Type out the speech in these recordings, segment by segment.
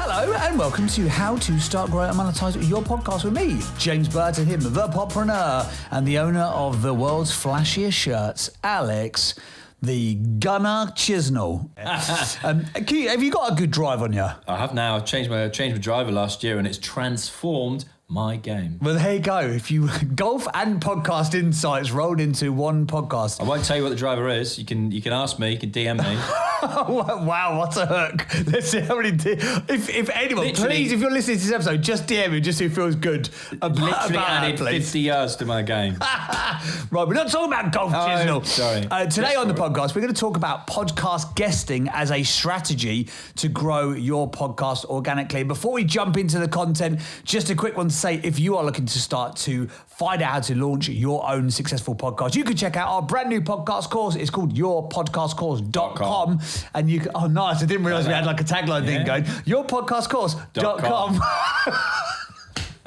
Hello and welcome to How to Start, Grow and Monetise Your Podcast with me, James Burton, him, the podpreneur and the owner of the world's flashiest shirts, Alex, the Gunner Chisnell. Have you got a good drive on you? I have now. I changed my driver last year and it's transformed my game. Well, there you go. If you golf and podcast insights rolled into one podcast. I won't tell you what the driver is. You can ask me. You can DM me. Wow, what a hook. Let's see how many... If anyone, please, if you're listening to this episode, just DM me just so it feels good. Literally added 50 yards to my game. Right, we're not talking about golf, Chisnell. Sorry. Today on the podcast, we're going to talk about podcast guesting as a strategy to grow your podcast organically. Before we jump into the content, just a quick one to say, if you are looking to start to find out how to launch your own successful podcast, you can check out our brand new podcast course. It's called yourpodcastcourse.com. And you can, oh nice, I didn't realise we had like a tagline thing going. Yourpodcastcourse.com.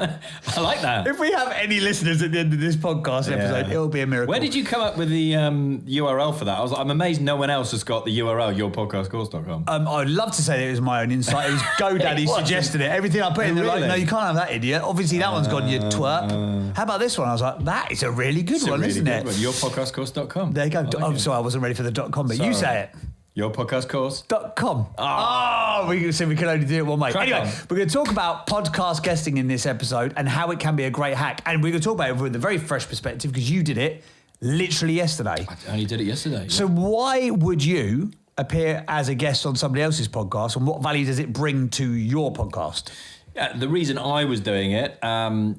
I like that. If we have any listeners at the end of this podcast episode, it'll be a miracle. Where did you come up with the URL for that? I'm amazed no one else has got the URL, yourpodcastcourse.com. I'd love to say that it was my own insight. It was GoDaddy suggested it. Everything I put in, they're like, no, you can't have that, idiot. Obviously, that one's gone, you twerp. How about this one? I was like, that is a really good one, isn't it? Yourpodcastcourse.com. There you go. Like I'm sorry, I wasn't ready for the .com, but you say it. Yourpodcastcourse.com. We can only do it one way. Anyway, we're going to talk about podcast guesting in this episode and how it can be a great hack. And we're going to talk about it with a very fresh perspective because you did it literally yesterday. I only did it yesterday. So why would you appear as a guest on somebody else's podcast, and what value does it bring to your podcast? The reason I was doing it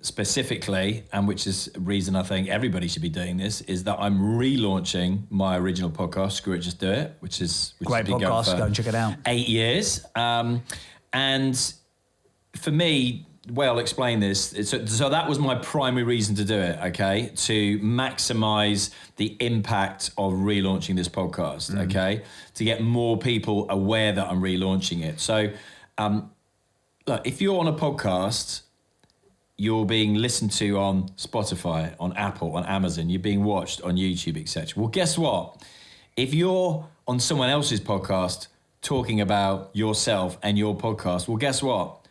specifically, and which is a reason I think everybody should be doing this, is that I'm relaunching my original podcast, Screw It, Just Do It, which great podcast. Go and check it out. 8 years. And for me, the way I'll explain this, so that was my primary reason to do it, okay? To maximize the impact of relaunching this podcast, okay? To get more people aware that I'm relaunching it. So, look, if you're on a podcast, you're being listened to on Spotify, on Apple, on Amazon, you're being watched on YouTube, etc. Well, guess what? If you're on someone else's podcast talking about yourself and your podcast, well, guess what?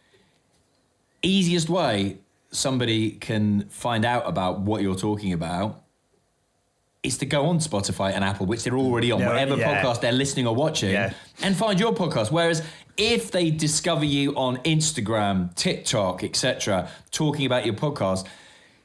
Easiest way somebody can find out about what you're talking about is to go on Spotify and Apple, which they're already on, whatever podcast they're listening or watching, and find your podcast. Whereas if they discover you on Instagram, TikTok, etc., talking about your podcast,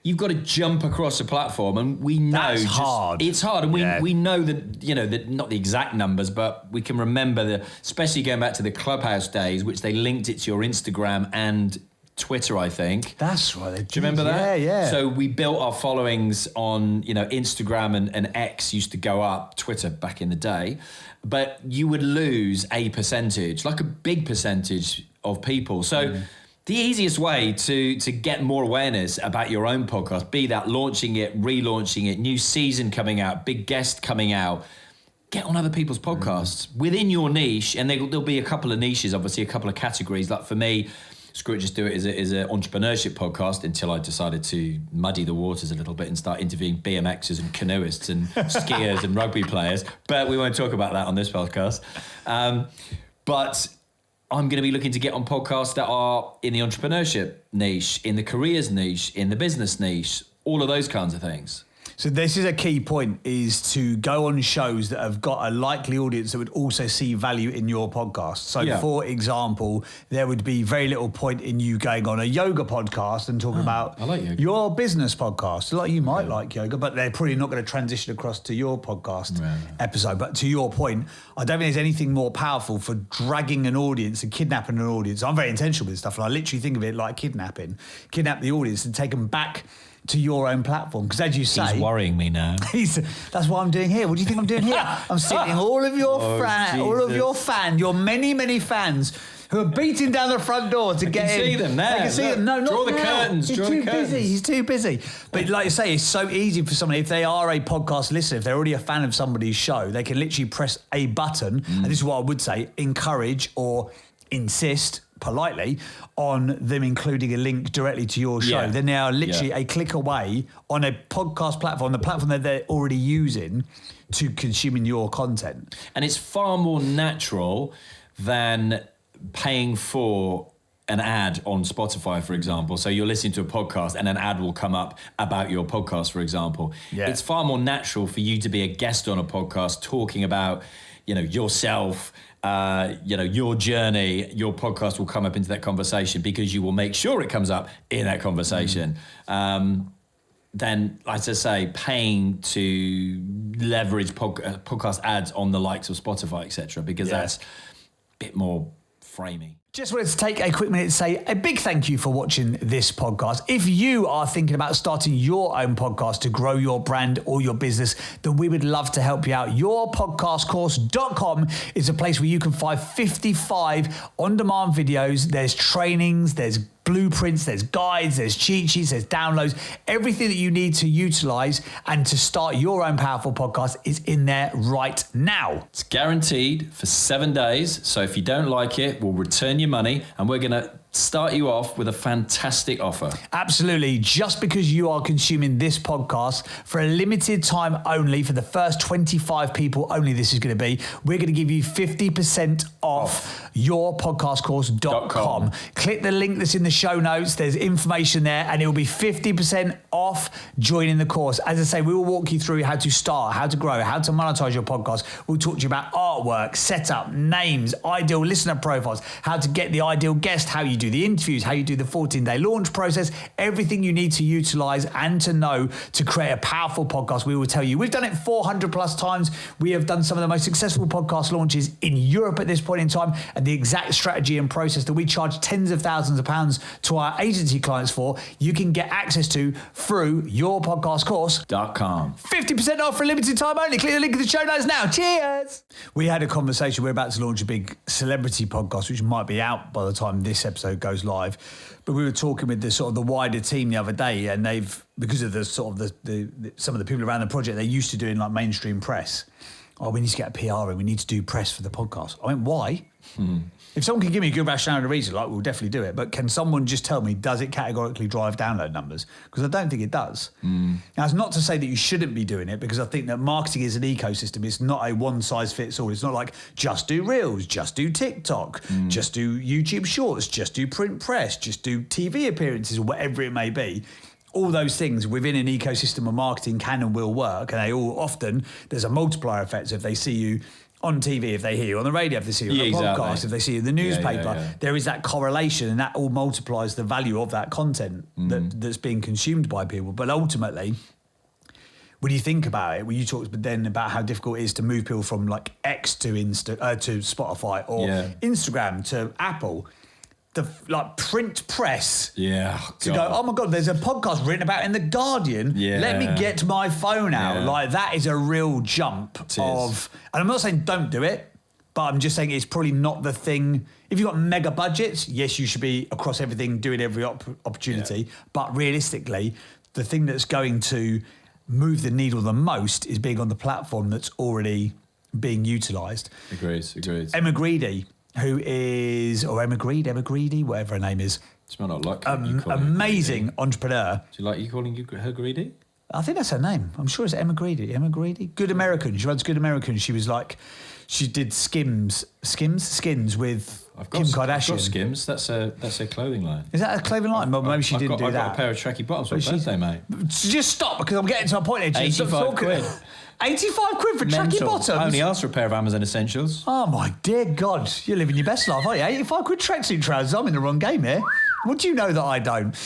you've got to jump across a platform, and we know it's hard. It's hard, and we know that, you know, that not the exact numbers, but we can remember especially going back to the Clubhouse days, which they linked it to your Instagram and Twitter, I think. That's right. Do you remember that? Yeah. So we built our followings on, Instagram and X used to go up, Twitter back in the day, but you would lose a percentage, like a big percentage of people. So the easiest way to get more awareness about your own podcast, be that launching it, relaunching it, new season coming out, big guest coming out, get on other people's podcasts within your niche. And there'll be a couple of niches, obviously a couple of categories. Like for me, Screw It, Just Do It is an entrepreneurship podcast until I decided to muddy the waters a little bit and start interviewing BMXers and canoeists and skiers and rugby players. But we won't talk about that on this podcast. But I'm going to be looking to get on podcasts that are in the entrepreneurship niche, in the careers niche, in the business niche, all of those kinds of things. So this is a key point, is to go on shows that have got a likely audience that would also see value in your podcast. So for example, there would be very little point in you going on a yoga podcast and talking about your business podcast. Like you might like yoga, but they're probably not going to transition across to your podcast episode. But to your point, I don't think there's anything more powerful for dragging an audience and kidnapping an audience. I'm very intentional with stuff, and I literally think of it like kidnap the audience and take them back to your own platform, because as you say, he's worrying me now. That's what I'm doing here. What do you think I'm doing here? I'm sitting all of your your many fans who are beating down the front door to get in. I can see them there. I can see them. No, not draw the now. curtains. He's too busy. But like you say, it's so easy for somebody, if they are a podcast listener, if they're already a fan of somebody's show, they can literally press a button, and this is what I would say, encourage or insist politely on them including a link directly to your show. Then they are literally a click away on a podcast platform, the platform that they're already using, to consuming your content. And it's far more natural than paying for an ad on Spotify, for example. So you're listening to a podcast and an ad will come up about your podcast, for example. Yeah. It's far more natural for you to be a guest on a podcast talking about, yourself, your journey. Your podcast will come up into that conversation because you will make sure it comes up in that conversation. Then, as I say, paying to leverage podcast ads on the likes of Spotify, etc., because that's a bit more framey. Just wanted to take a quick minute to say a big thank you for watching this podcast. If you are thinking about starting your own podcast to grow your brand or your business, then we would love to help you out. Yourpodcastcourse.com is a place where you can find 55 on-demand videos. There's trainings, there's blueprints, there's guides, there's cheat sheets, there's downloads. Everything that you need to utilize and to start your own powerful podcast is in there right now. It's guaranteed for 7 days. So if you don't like it, we'll return your money, and we're going to start you off with a fantastic offer. Absolutely. Just because you are consuming this podcast for a limited time only, for the first 25 people only this is going to be, we're going to give you 50% off yourpodcastcourse.com. Click the link that's in the show notes. There's information there, and it will be 50% off joining the course. As I say, we will walk you through how to start, how to grow, how to monetize your podcast. We'll talk to you about artwork, setup, names, ideal listener profiles, how to get the ideal guest, how you do the interviews, how you do the 14-day launch process, everything you need to utilize and to know to create a powerful podcast. We will tell you. We've done it 400 plus times. We have done some of the most successful podcast launches in Europe at this point in time, and the exact strategy and process that we charge tens of thousands of pounds to our agency clients for, you can get access to through yourpodcastcourse.com. 50% off for a limited time only. Click the link in the show notes now. Cheers. We had a conversation. We're about to launch a big celebrity podcast, which might be out by the time this episode goes live. But we were talking with the sort of the wider team the other day, and they've, because of the sort of the some of the people around the project, they're used to doing like mainstream press. Oh, we need to get a PR in. We need to do press for the podcast. I went, why? If someone can give me a good rationale and reason, like, we'll definitely do it. But can someone just tell me, does it categorically drive download numbers? Because I don't think it does. Now, it's not to say that you shouldn't be doing it, because I think that marketing is an ecosystem. It's not a one size fits all. It's not like just do Reels, just do TikTok, just do YouTube Shorts, just do print press, just do TV appearances, or whatever it may be. All those things within an ecosystem of marketing can and will work. And they all often, there's a multiplier effect. So if they see you on TV, if they hear you on the radio, if they see you on a podcast, if they see you in the newspaper, there is that correlation, and that all multiplies the value of that content that's being consumed by people. But ultimately, when you think about it, when you talk then about how difficult it is to move people from like X to Spotify or Instagram to Apple, the like print press to go, oh my God, there's a podcast written about in The Guardian. Let me get my phone out. Like, that is a real jump of, and I'm not saying don't do it, but I'm just saying it's probably not the thing. If you've got mega budgets, yes, you should be across everything, doing every opportunity. But realistically, the thing that's going to move the needle the most is being on the platform that's already being utilised. Agreed. Emma Greedy, who is, or Emma Greedy, whatever her name is. It's not like amazing entrepreneur. Do you like you calling her greedy? I think that's her name. I'm sure it's Emma Greedy. Good American. She runs Good American. She was like, she did skins with Kim Kardashian. I've got Skims. That's a clothing line. Is that a clothing line? Well, maybe she didn't do that. I've got a pair of tracky bottoms for my birthday, mate. Just stop, because I'm getting to a point here. 85 quid. 85 quid for tracky bottoms? I only asked for a pair of Amazon Essentials. Oh my dear God, you're living your best life, aren't you? 85 quid tracksuit trousers. I'm in the wrong game here. What do you know that I don't?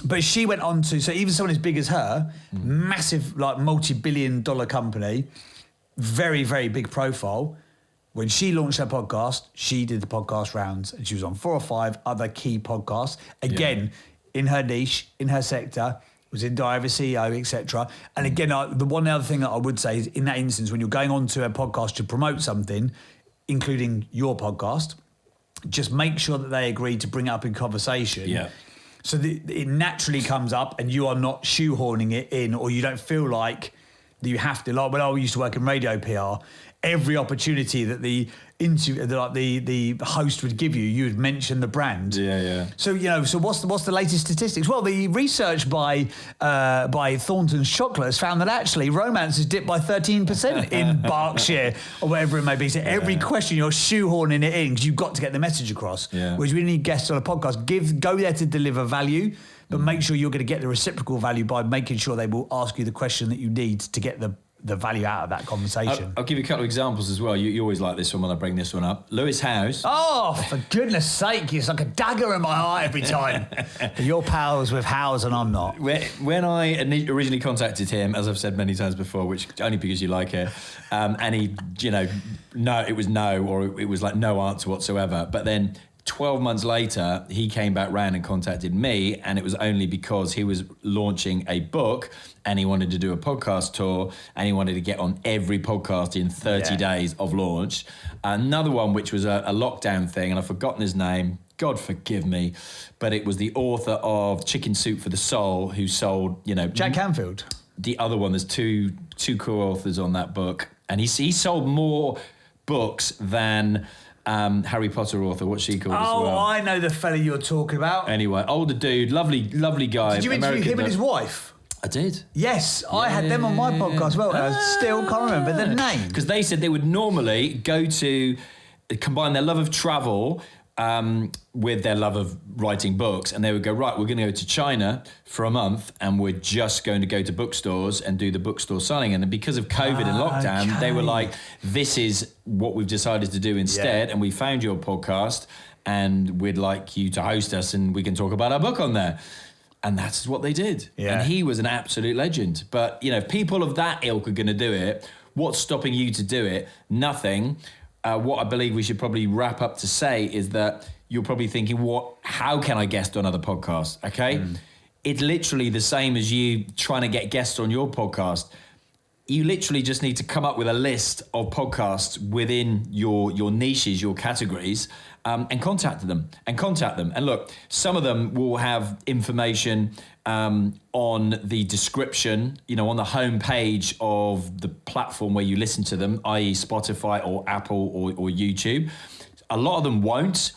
But she went on to, so even someone as big as her, massive, like multi-billion-dollar company, very, very big profile. When she launched her podcast, she did the podcast rounds, and she was on 4 or 5 other key podcasts. Again, in her niche, in her sector, was in Diary CEO, etc. And again, the one other thing that I would say is, in that instance, when you're going on to a podcast to promote something, including your podcast, just make sure that they agree to bring it up in conversation. Yeah. So that it naturally comes up, and you are not shoehorning it in, or you don't feel like that you have to. Like when I used to work in radio PR, every opportunity that the host would give you, you would mention the brand. Yeah. So what's the latest statistics? Well, the research by Thornton's Chocolates found that actually romance has dipped by 13% in Berkshire or whatever it may be. So every question you're shoehorning it in because you've got to get the message across. Yeah. Which we need guests on a podcast. Go there to deliver value, but make sure you're going to get the reciprocal value by making sure they will ask you the question that you need to get the value out of that conversation. I'll give you a couple of examples as well. You always like this one when I bring this one up. Lewis Howes. Oh, for goodness sake, it's like a dagger in my heart every time. You're pals with Howes and I'm not. When I originally contacted him, as I've said many times before, which only because you like it, and he, no, it was no, or it was like no answer whatsoever. But then 12 months later, he came back round and contacted me, and it was only because he was launching a book and he wanted to do a podcast tour and he wanted to get on every podcast in 30 days of launch. Another one, which was a lockdown thing, and I've forgotten his name, God forgive me, but it was the author of Chicken Soup for the Soul who sold, Jack Canfield. The other one, there's two co-authors on that book, and he sold more books than... Harry Potter author, what's she called as well? Oh, I know the fella you're talking about. Anyway, older dude, lovely guy. Did you interview him and his wife? I did. Yes, I had them on my podcast as well. I still can't remember the name. Because they said they would normally combine their love of travel with their love of writing books, and they would go, right, we're going to go to China for a month and we're just going to go to bookstores and do the bookstore signing. And because of COVID and lockdown, they were like, this is what we've decided to do instead, and we found your podcast and we'd like you to host us and we can talk about our book on there. And that's what they did. Yeah. And he was an absolute legend. But, if people of that ilk are going to do it, what's stopping you to do it? Nothing. What I believe we should probably wrap up to say is that you're probably thinking, how can I guest on other podcasts? Okay. It's literally the same as you trying to get guests on your podcast. You literally just need to come up with a list of podcasts within your niches, your categories, and contact them. And look, some of them will have information on the description, on the homepage of the platform where you listen to them, i.e. Spotify or Apple or YouTube. A lot of them won't,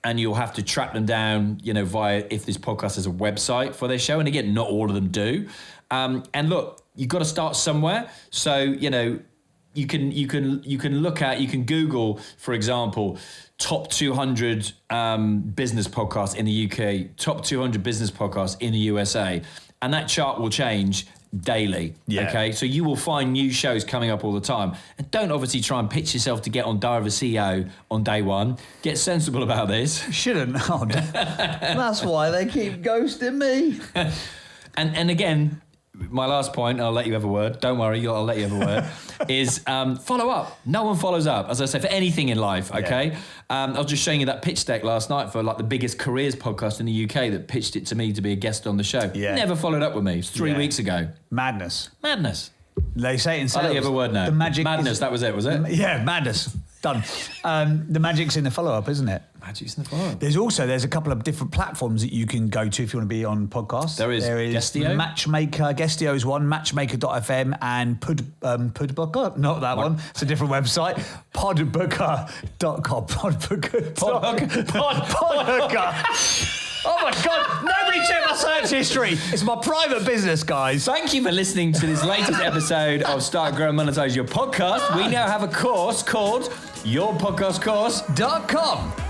and you'll have to track them down, via if this podcast has a website for their show. And again, not all of them do. And look, you've got to start somewhere. So, you can Google, for example, top 200 business podcasts in the UK, top 200 business podcasts in the USA. And that chart will change daily. Yeah. Okay. So you will find new shows coming up all the time. And don't obviously try and pitch yourself to get on Diary of a CEO on day one. Get sensible about this. Shouldn't. Oh, that's why they keep ghosting me. And again, my last point, I'll let you have a word. Don't worry, I'll let you have a word, is follow up. No one follows up, as I say, for anything in life, okay? Yeah. I was just showing you that pitch deck last night for the biggest careers podcast in the UK that pitched it to me to be a guest on the show. Yeah. Never followed up with me. It was 3 weeks ago. Madness. They say it in sales. I'll let you have a word now. The magic madness, that was it? Yeah, madness. Done. The magic's in the follow-up, isn't it? Magic's in the follow-up. There's a couple of different platforms that you can go to if you want to be on podcasts. There is Guestio. Matchmaker. Guestio is one. Matchmaker.fm and Podbooker. Not that one. It's a different website. Podbooker.com. Podbooker. Oh my God, nobody check my search history. It's my private business, guys. Thank you for listening to this latest episode of Start, Grow and Monetize Your Podcast. We now have a course called yourpodcastcourse.com.